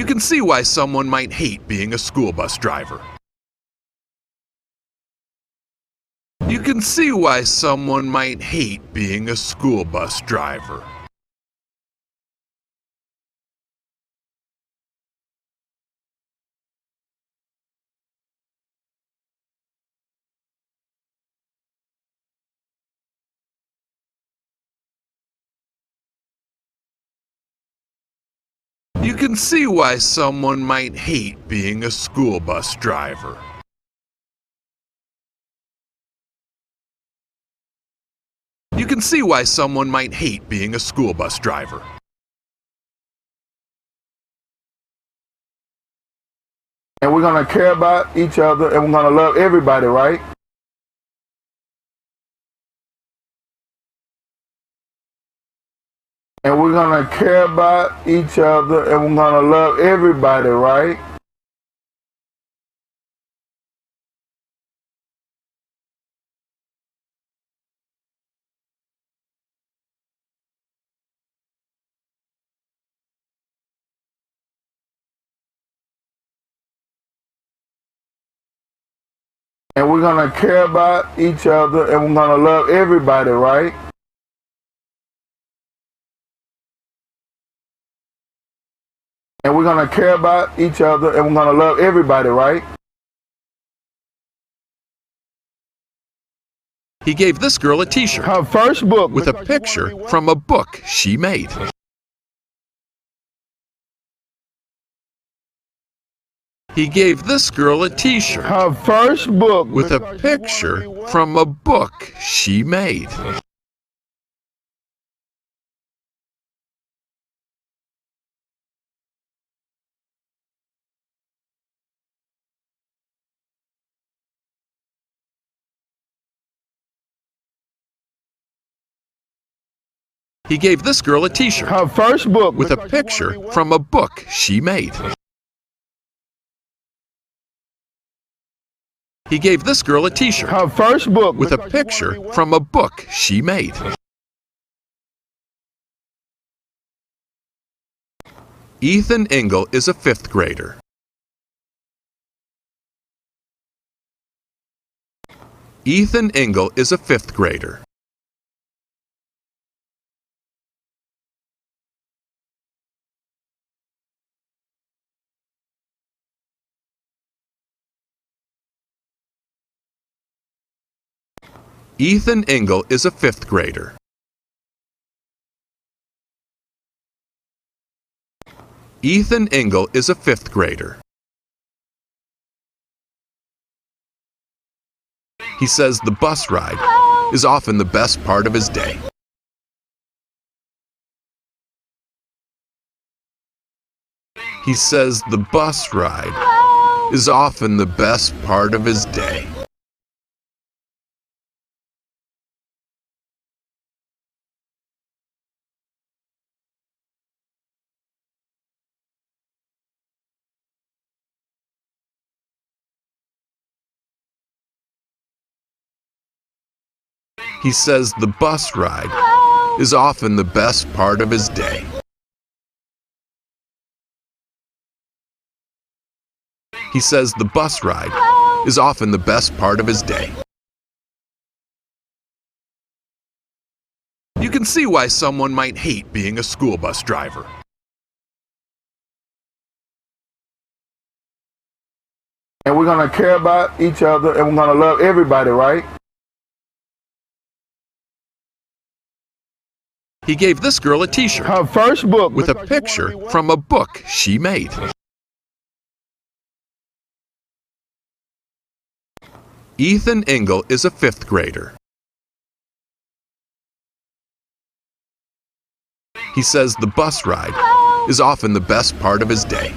can see why someone might hate being a school bus driver. You can see why someone might hate being a school bus driver. You can see why someone might hate being a school bus driver. You can see why someone might hate being a school bus driver. And we're going to care about each other and we're going to love everybody, right? And we're going to care about each other and we're going to love everybody, right? And we're going to care about each other and we're going to love everybody, right? And we're going to care about each other and we're going to love everybody, right? He gave this girl a t-shirt Her first book with a picture from a book she made. He gave this girl a t-shirt Her first book with a picture from a book she made. He gave this girl a t-shirt Her first book with a picture from a book she made. He gave this girl a t-shirt Her first book with a picture from a book she made. Ethan Engel is a 5th grader. Ethan Engel is a 5th grader. Ethan Engel is a 5th grader. Ethan Engel is a 5th grader. He says the bus ride is often the best part of his day. He says the bus ride is often the best part of his day. He says the bus ride is often the best part of his day. He says the bus ride is often the best part of his day. You can see why someone might hate being a school bus driver. And we're going to care about each other and we're going to love everybody, right? He gave this girl a t-shirt Her first book with a picture from a book she made. Ethan Engel is a 5th grader. He says the bus ride is often the best part of his day.